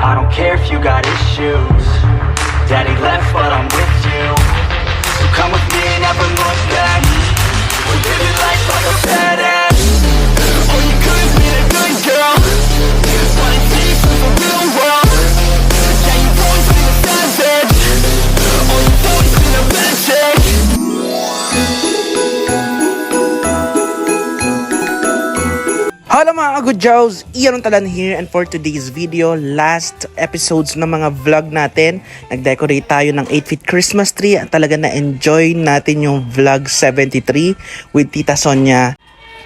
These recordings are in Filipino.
I don't care if you got issues. Daddy left but I'm with you. So come with me and never look back. We're living life like a badass. Oh, you could've been a good girl, but it takes for the real world. Yeah, you've always been a savage. Oh, you've always been a magic. Hello mga good Jows! Iyan ang Talan here, and for today's video, last episodes ng mga vlog natin, nag-decorate tayo ng 8-feet Christmas tree at talaga na-enjoy natin yung vlog 73 with Tita Sonia.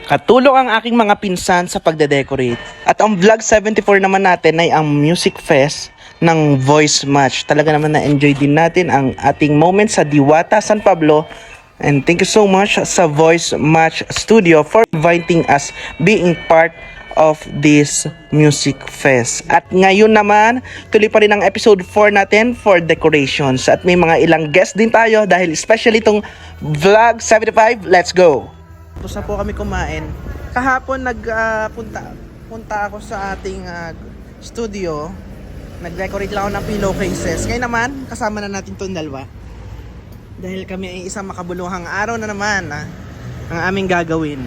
Katulong ang aking mga pinsan sa pagde-decorate. At ang vlog 74 naman natin ay ang music fest ng voice match. Talaga naman na-enjoy din natin ang ating moment sa Diwata, San Pablo. And thank you so much sa Voice Match Studio for inviting us being part of this music fest. At ngayon naman, tuloy pa rin ang episode 4 natin for decorations. At may mga ilang guests din tayo dahil especially itong vlog 75. Let's go! Tapos na po kami kumain. Kahapon punta ako sa ating studio. Nag-decorate lang ako ng pillowcases. Ngayon naman, kasama na natin itong dalawa. Dahil kami ay isang makabuluhang araw na naman ang aming gagawin.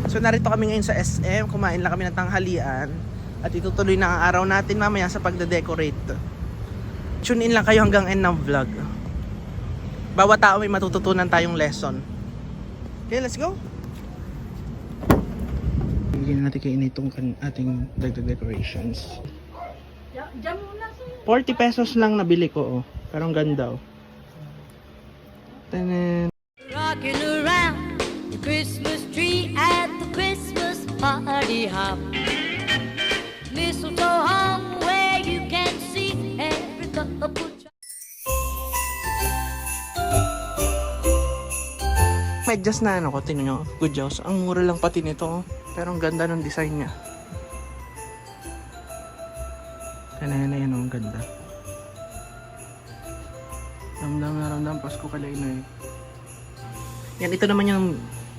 So narito kami ngayon sa SM, kumain lang kami ng tanghalian at itutuloy na ang araw natin mamaya sa pagde-decorate. Tune in lang kayo hanggang end ng vlog. Bawat tao may matututunan tayong lesson. Okay, let's go! Bigyan natin kayo itong ating decorations. 40 pesos lang nabili ko, oh. Pero ang ganda, oh. Tanan. Rocking around the Christmas tree at the Christmas party hop. Mistletoe hung where you can see every couple. Medyas na ano ko, tingnan nyo. Good Jows. Ang mura lang pati nito, oh. Pero ang ganda ng design niya. Kaya na yan, oh, ang ganda. Ramdam Pasko kalay na eh. Yan, ito naman yung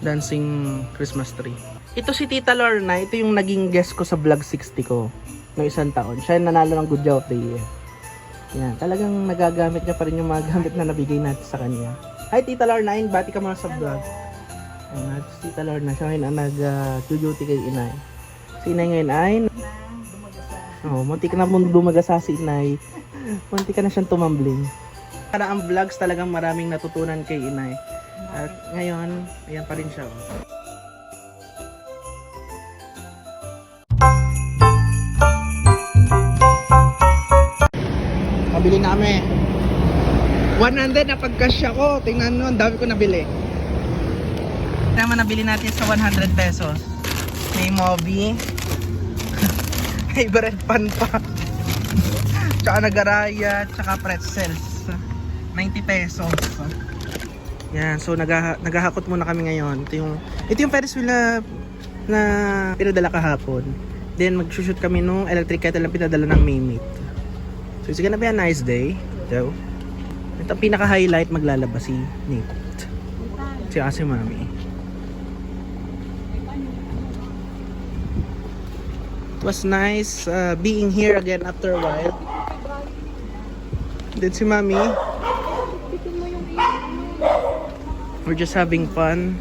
dancing Christmas tree. Ito si Tita Lorna, ito yung naging guest ko sa vlog 60 ko noong isang taon. Siya yung nanalo ng Good Job of the Year. Yan, talagang nagagamit niya pa rin yung mga gamit na nabigay natin sa kanya. Hi Tita Lorna, bati ka muna sa vlog. Ayan, si Tita Lorna, siya ngayon ang nag-duty kay Inay. Si Inay ngayon ay munti ka na dumagasa si Inay. Munti ka na siyang tumambling. Para ang vlogs talagang maraming natutunan kay Inay. At ngayon, ayan pa rin siya. Nabili na kami. 100 na pagkasya ko. Tingnan nyo, ang dami ko nabili. Ito naman nabili natin sa 100 pesos. May Moby. May bread pan pa. Tsaka nagaraya, tsaka pretzels. 90 pesos. Yan, so naghahakot muna kami ngayon. Ito yung Ferris wheel na pinadala kahapon. Then magsushoot kami nung electric kettle na pinadala ng Maymate. So it's gonna be a nice day. So, ito ang pinaka-highlight, maglalabas si Nate. Si Mami. It was nice being here again after a while. Then si Mami. We're just having fun.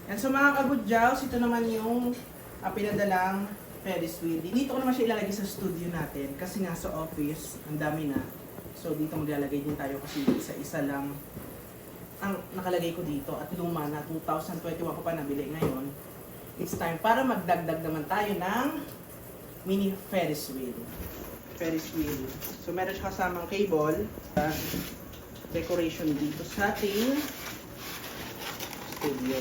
And so mga ka-good Jows, ito naman yung pinadalang Ferris wheel. Dito ko naman siya ilalagay sa studio natin kasi nga sa office, ang dami na. So dito maglalagay din tayo kasi isa-isa lang ang nakalagay ko dito at luma na 2021 ko pa nabili ngayon. It's time para magdagdag naman tayo ng mini Ferris wheel. So meron siya kasamang cable, decoration dito sa ating studio.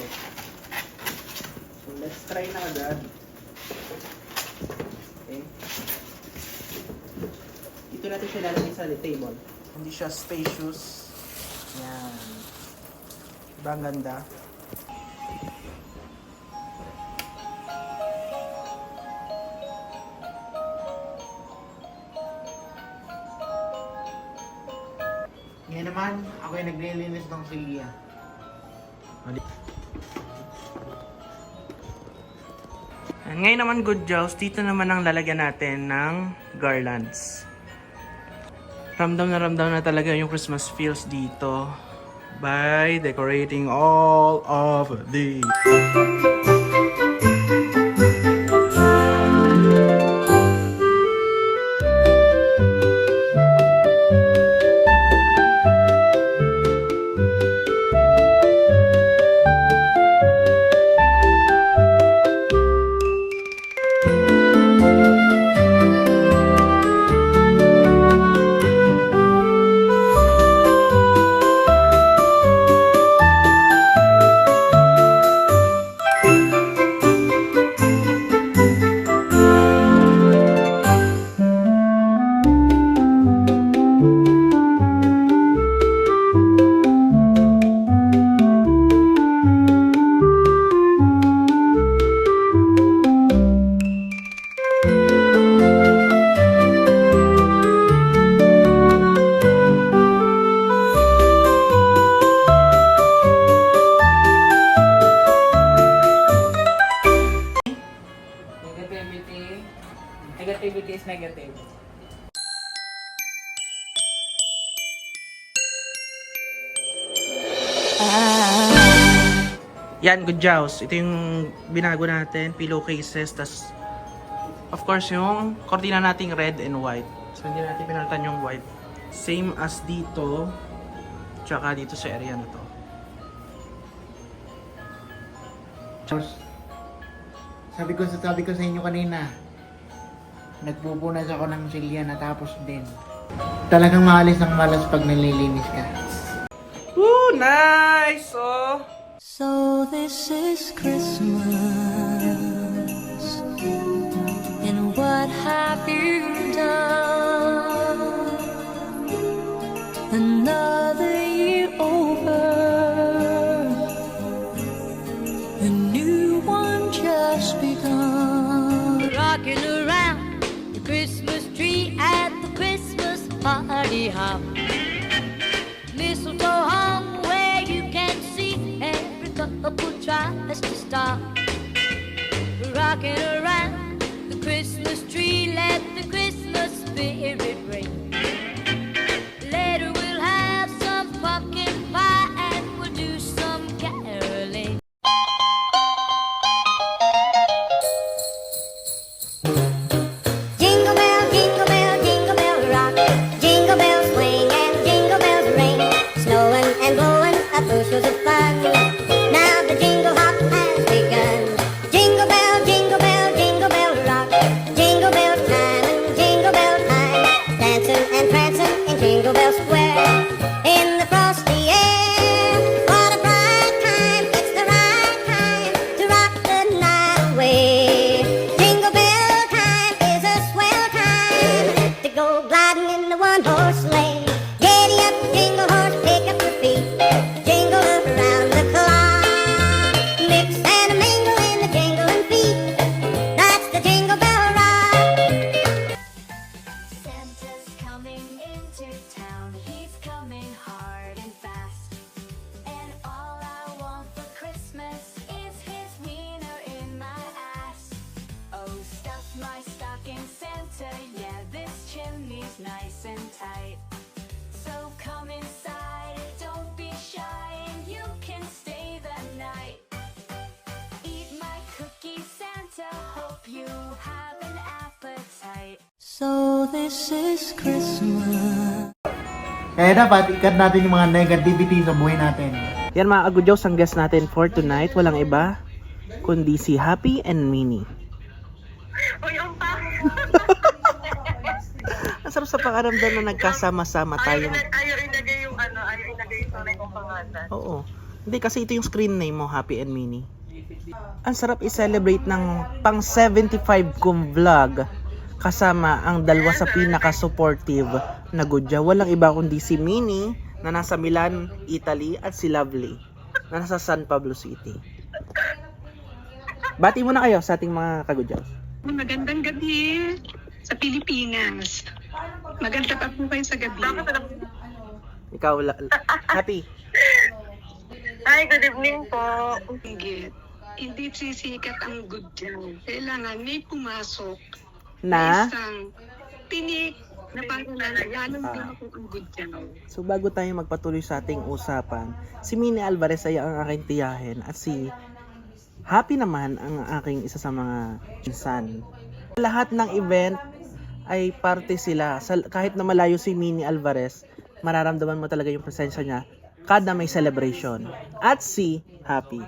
So let's try na agad. Okay. Dito natin siya lalagay sa table. Hindi siya spacious. Yan. Diba ang ganda? Ngayon naman, ako yung naglilinis ng silya. Ngayon naman, good Jows, dito naman ang lalagyan natin ng garlands. Ramdam na talaga yung Christmas feels dito by decorating all of these. Negativity is negative. Yan, good Jows. Ito yung binago natin, pillowcases, tas of course yung cortina nating red and white. So hindi natin pinalitan yung white. Same as dito, tsaka dito sa area na to. Sabi ko sa inyo kanina, nagpupunas ako ng silya natapos din. Talagang maalis ng malas pag nalilinis ka. Woo! Nice! Oh! So this is Christmas, and what have you done? Another year over, a new one just begun. Rocking around the Christmas tree at the Christmas party hop. Mistletoe hung where you can see every couple tries to stop. Rocking around the Christmas tree, let the Christmas spirit ring. Later we'll have some pumpkin pie and we'll do some caroling. Jingle bell rock. Jingle bells swing and jingle bells ring. Snowing and blowing up bushels of fun. Now the jingle hop has begun. Jingle bell rock. Jingle bell time and jingle bell time. Dancing and prancing in Jingle Bell Square. In the frosty air, what a bright time. It's the right time to rock the night away. Jingle bell time is a swell time to go gliding in the one-horse sleigh. Giddy up, jingle horse, pick up your feet. Jingle around the clock. Mix and a mingle in the jingling feet. That's the Jingle Bell Rock. Santa's coming into town. He's coming hard and fast. And all I want for Christmas is his wiener in my ass. Oh, stuff my stocking, Santa. Yeah, this chimney's nice and tight. So come inside, don't be shy, and you can stay the night. Eat my cookies, Santa. Hope you have an appetite. So this is Christmas. Kaya dapat ikat natin yung mga negativity sa buhay natin. Yan mga good Jows, ang guest natin for tonight, walang iba kundi si Happy and Minnie. Ang sarap sa pakaramdam na nagkasama-sama tayo. Ayaw ilagay yung tunay kong pangalan. Oo. Hindi, kasi ito yung screen name mo, Happy and Minnie. Ang sarap i-celebrate ng pang 75 kong vlog kasama ang dalawa sa pinaka-supportive na Gudya. Walang iba kundi si Minnie na nasa Milan, Italy, at si Lovely na nasa San Pablo City. Bati muna kayo sa ating mga kagudyaw. Magandang gabi sa Pilipinas. Maganda pa po kayo sa gabi. Ikaw, Happy. Hi, good evening po. Higit. hindi sisikat ang good job. Kailangan may pumasok Na? isang tinik na parang lalong dumako ang good job. So bago tayo magpatuloy sa ating usapan, si Minnie Alvarez ay ang aking tiyahin at si Happy naman ang aking isa sa mga pinsan. Lahat ng event ay parte sila. Kahit na malayo si Minnie Alvarez, mararamdaman mo talaga yung presensya niya kada may celebration. At si Happy.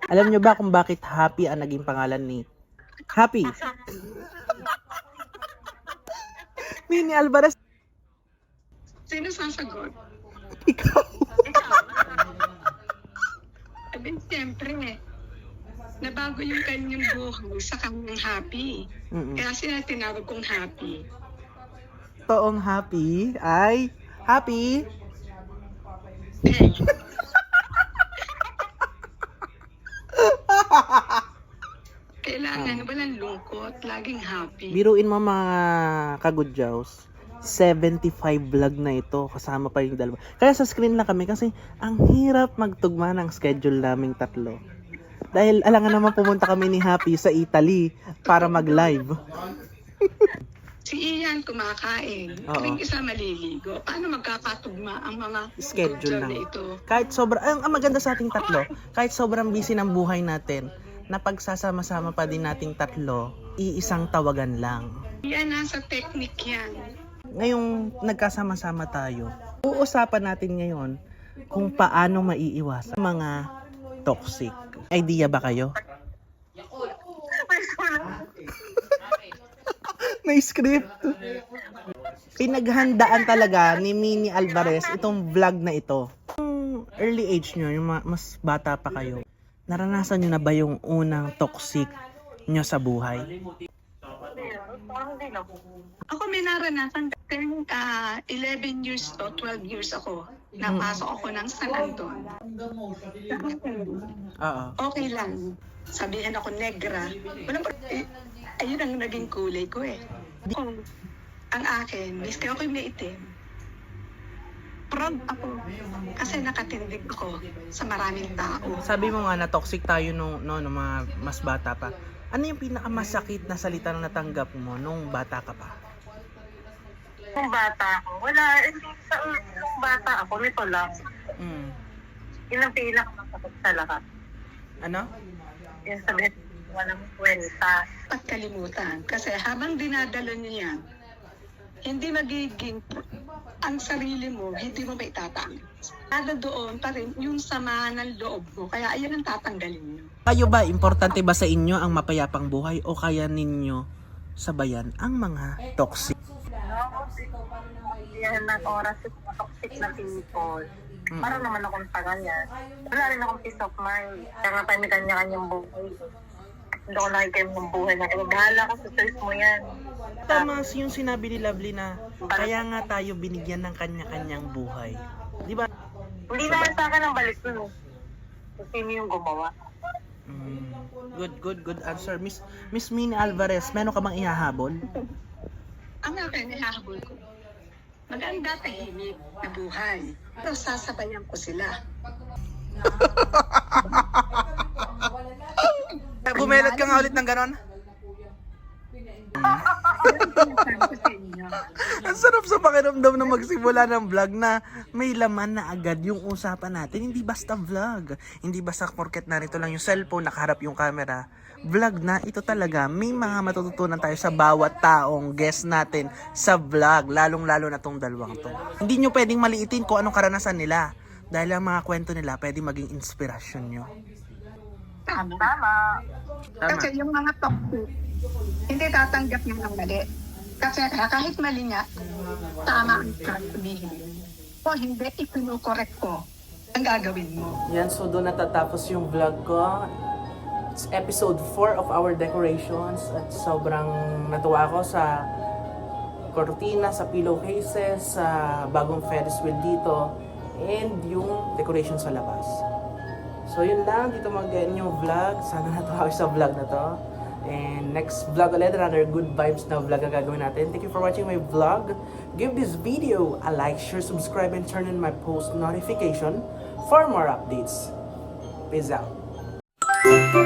Alam niyo ba kung bakit Happy ang naging pangalan ni Happy? Minnie Alvarez. Sino sasagot? Ikaw. Abin, siyempre, nabago yung kanyang buhay sa kanyang Happy. Mm-mm. Kaya sila tinawag kong Happy. Toong Happy ay Happy. Eh, kailangan walang lungkot, laging happy. Biruin mo mga kagudyaws, 75 vlog na ito, kasama pa yung dalawa. Kaya sa screen lang kami kasi ang hirap magtugma ng schedule naming tatlo. Dahil alangan naman pumunta kami ni Happy sa Italy para mag-live. Si Ian kumakain, Oo. kaming isa maliligo. Paano magkakatugma ang mga Schedule good job lang. na ito? Kahit ang maganda sa ating tatlo, kahit sobrang busy ng buhay natin, na pagsasama-sama pa din nating tatlo, iisang tawagan lang. Yan, nasa technique yan. Ngayong nagkasama-sama tayo, uusapan natin ngayon kung paano maiiwasan mga toxic. Idea ba kayo? May script. Pinaghandaan talaga ni Minnie Alvarez itong vlog na ito. Yung early age nyo, yung mas bata pa kayo, naranasan nyo na ba yung unang toxic nyo sa buhay? Ako may naranasan, 11 years o 12 years ako. Napasok ako ng San Anton. Oo. Okay lang. Sabihin ako negra. Ayun ang naging kulay ko eh. Ang akin, miski ako'y may itim, proud ako. Kasi nakatindig ako sa maraming tao. Sabi mo nga na toxic tayo nung mga mas bata pa. Ano yung pinakamasakit na salita na natanggap mo nung bata ka pa? Nung bata ako, wala, hindi sa nung bata ako, nito lang. Mm. Yun ang pinakamasakit sa lahat. Ano? Yung sabihin, walang kwenta. At kalimutan. Kasi habang dinadala niyo yan, hindi magiging ang sarili mo, hindi mo maitatanggal. Kada doon pa rin yung sama ng loob mo. Kaya ayan ang tatanggalin niyo. Kayo ba, importante ba sa inyo ang mapayapang buhay o kaya ninyo sabayan ang mga toxic? Yan ng oras yung mga toxic na people. Para naman akong tagal yan. Wala rin akong peace of mind. Kaya nga tayo may kanya-kanyang buhay. Hindi ako nakikita ng buhay na ito. Bahala ka sa choice mo yan. Tama yung sinabi ni Lovely na kaya nga tayo binigyan ng kanya-kanyang buhay. Di ba? Hindi naman sa akin ang balik nun. Kung sino yung gumawa. Good answer. Miss Minnie Alvarez, meron ka bang ihahabol? Ang akin, ihahabol ko. Maganda tahimik na buhay. Pero sasabayan ko sila. Bumelot ka nga ulit ng ganon? Sinasabi ko sa inyo. Ang sarap sa pakiramdam na magsimula ng vlog na may laman na agad yung usapan natin. Hindi basta vlog. Hindi basta porket narito lang yung cellphone, nakaharap yung camera. Vlog na, ito talaga, may mga matututunan tayo sa bawat taong guest natin sa vlog. Lalong-lalo na tong dalawang to. Hindi nyo pwedeng maliitin kung anong karanasan nila. Dahil ang mga kwento nila pwedeng maging inspirasyon nyo. Tama. Tama. Tama. Kasi yung mga toxic, hindi tatanggap niyo ng mali. Kasi kahit mali nga, tama ang sabihin. O hindi, ipinukorek ko ang gagawin mo. Yan, so doon natatapos yung vlog ko. It's episode 4 of our decorations. At sobrang natuwa ako sa cortina, sa pillowcases, sa bagong Ferris wheel dito, and yung decoration sa labas. So yun lang, dito mag-end yung vlog. Sana natuwa kayo sa vlog na to. And next vlog ulit, another good vibes na vlog ang gagawin natin. Thank you for watching my vlog. Give this video a like, share, subscribe, and turn on my post notification for more updates. Peace out. Thank